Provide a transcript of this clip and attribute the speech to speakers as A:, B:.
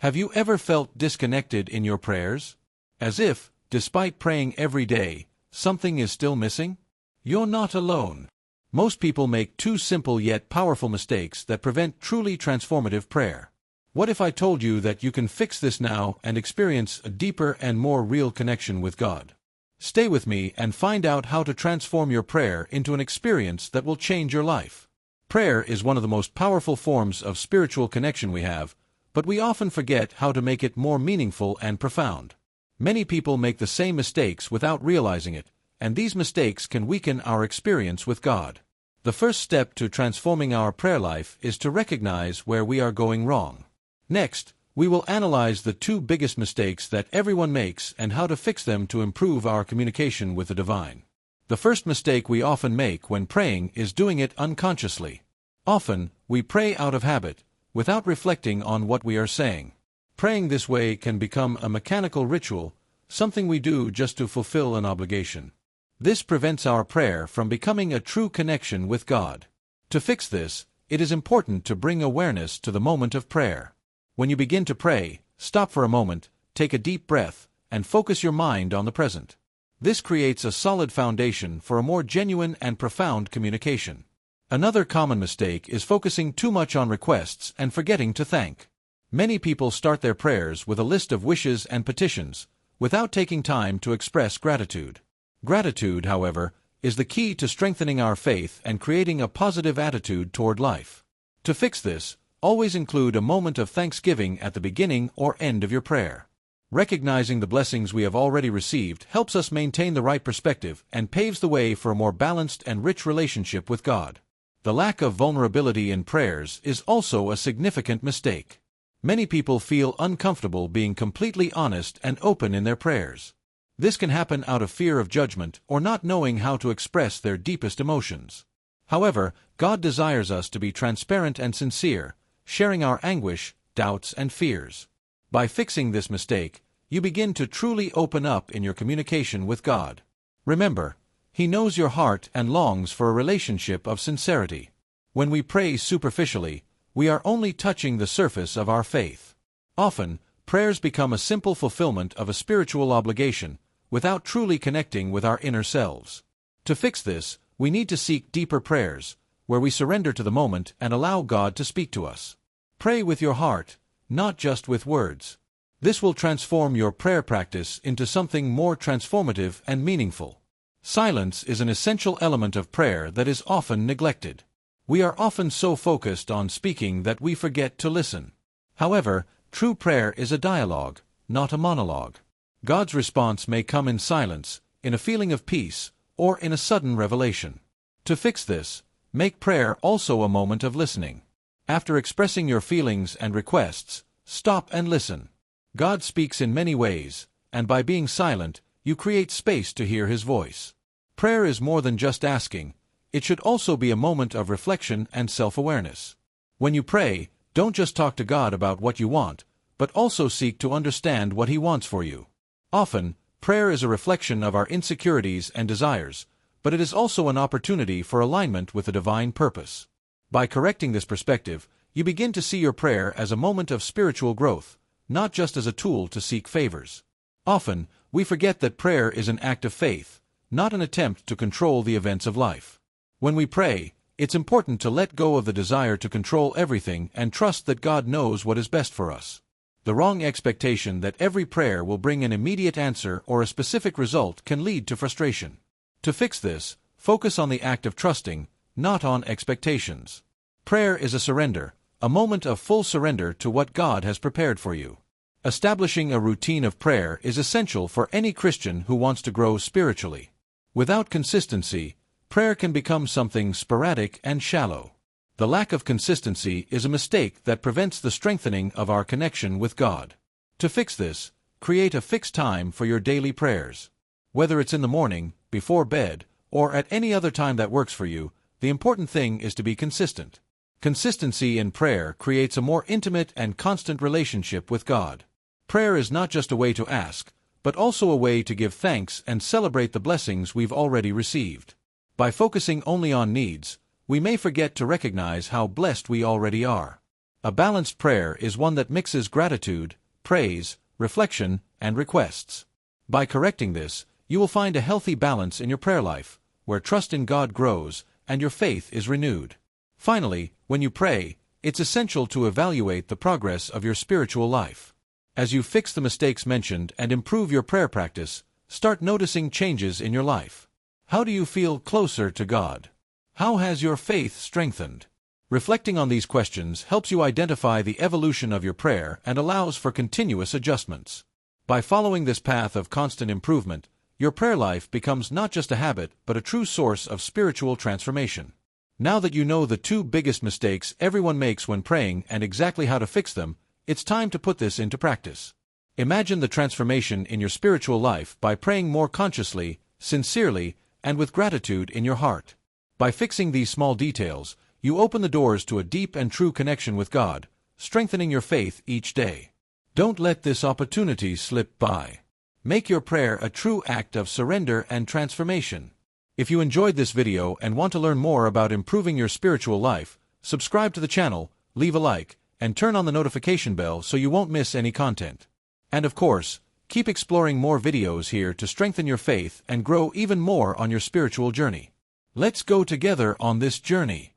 A: Have you ever felt disconnected in your prayers? As if, despite praying every day, something is still missing? You're not alone. Most people make two simple yet powerful mistakes that prevent truly transformative prayer. What if I told you that you can fix this now and experience a deeper and more real connection with God? Stay with me and find out how to transform your prayer into an experience that will change your life. Prayer is one of the most powerful forms of spiritual connection we have, but we often forget how to make it more meaningful and profound. Many people make the same mistakes without realizing it, and these mistakes can weaken our experience with God. The first step to transforming our prayer life is to recognize where we are going wrong. Next, we will analyze the two biggest mistakes that everyone makes and how to fix them to improve our communication with the divine. The first mistake we often make when praying is doing it unconsciously. Often, we pray out of habit, without reflecting on what we are saying. Praying this way can become a mechanical ritual, something we do just to fulfill an obligation. This prevents our prayer from becoming a true connection with God. To fix this, it is important to bring awareness to the moment of prayer. When you begin to pray, stop for a moment, take a deep breath, and focus your mind on the present. This creates a solid foundation for a more genuine and profound communication. Another common mistake is focusing too much on requests and forgetting to thank. Many people start their prayers with a list of wishes and petitions, without taking time to express gratitude. Gratitude, however, is the key to strengthening our faith and creating a positive attitude toward life. To fix this, always include a moment of thanksgiving at the beginning or end of your prayer. Recognizing the blessings we have already received helps us maintain the right perspective and paves the way for a more balanced and rich relationship with God. The lack of vulnerability in prayers is also a significant mistake. Many people feel uncomfortable being completely honest and open in their prayers. This can happen out of fear of judgment or not knowing how to express their deepest emotions. However, God desires us to be transparent and sincere, sharing our anguish, doubts, and fears. By fixing this mistake, you begin to truly open up in your communication with God. Remember, He knows your heart and longs for a relationship of sincerity. When we pray superficially, we are only touching the surface of our faith. Often, prayers become a simple fulfillment of a spiritual obligation, without truly connecting with our inner selves. To fix this, we need to seek deeper prayers, where we surrender to the moment and allow God to speak to us. Pray with your heart, not just with words. This will transform your prayer practice into something more transformative and meaningful. Silence is an essential element of prayer that is often neglected. We are often so focused on speaking that we forget to listen. However, true prayer is a dialogue, not a monologue. God's response may come in silence, in a feeling of peace, or in a sudden revelation. To fix this, make prayer also a moment of listening. After expressing your feelings and requests, stop and listen. God speaks in many ways, and by being silent, you create space to hear His voice. Prayer is more than just asking. It should also be a moment of reflection and self-awareness. When you pray, don't just talk to God about what you want, but also seek to understand what He wants for you. Often, prayer is a reflection of our insecurities and desires, but it is also an opportunity for alignment with the divine purpose. By correcting this perspective, you begin to see your prayer as a moment of spiritual growth, not just as a tool to seek favors. Often, we forget that prayer is an act of faith, not an attempt to control the events of life. When we pray, it's important to let go of the desire to control everything and trust that God knows what is best for us. The wrong expectation that every prayer will bring an immediate answer or a specific result can lead to frustration. To fix this, focus on the act of trusting, not on expectations. Prayer is a surrender, a moment of full surrender to what God has prepared for you. Establishing a routine of prayer is essential for any Christian who wants to grow spiritually. Without consistency, prayer can become something sporadic and shallow. The lack of consistency is a mistake that prevents the strengthening of our connection with God. To fix this, create a fixed time for your daily prayers. Whether it's in the morning, before bed, or at any other time that works for you, the important thing is to be consistent. Consistency in prayer creates a more intimate and constant relationship with God. Prayer is not just a way to ask, but also a way to give thanks and celebrate the blessings we've already received. By focusing only on needs, we may forget to recognize how blessed we already are. A balanced prayer is one that mixes gratitude, praise, reflection, and requests. By correcting this, you will find a healthy balance in your prayer life, where trust in God grows and your faith is renewed. Finally, when you pray, it's essential to evaluate the progress of your spiritual life. As you fix the mistakes mentioned and improve your prayer practice, start noticing changes in your life. How do you feel closer to God? How has your faith strengthened? Reflecting on these questions helps you identify the evolution of your prayer and allows for continuous adjustments. By following this path of constant improvement, your prayer life becomes not just a habit but a true source of spiritual transformation. Now that you know the two biggest mistakes everyone makes when praying and exactly how to fix them, it's time to put this into practice. Imagine the transformation in your spiritual life by praying more consciously, sincerely, and with gratitude in your heart. By fixing these small details, you open the doors to a deep and true connection with God, strengthening your faith each day. Don't let this opportunity slip by. Make your prayer a true act of surrender and transformation. If you enjoyed this video and want to learn more about improving your spiritual life, subscribe to the channel, leave a like, and turn on the notification bell so you won't miss any content. And of course, keep exploring more videos here to strengthen your faith and grow even more on your spiritual journey. Let's go together on this journey.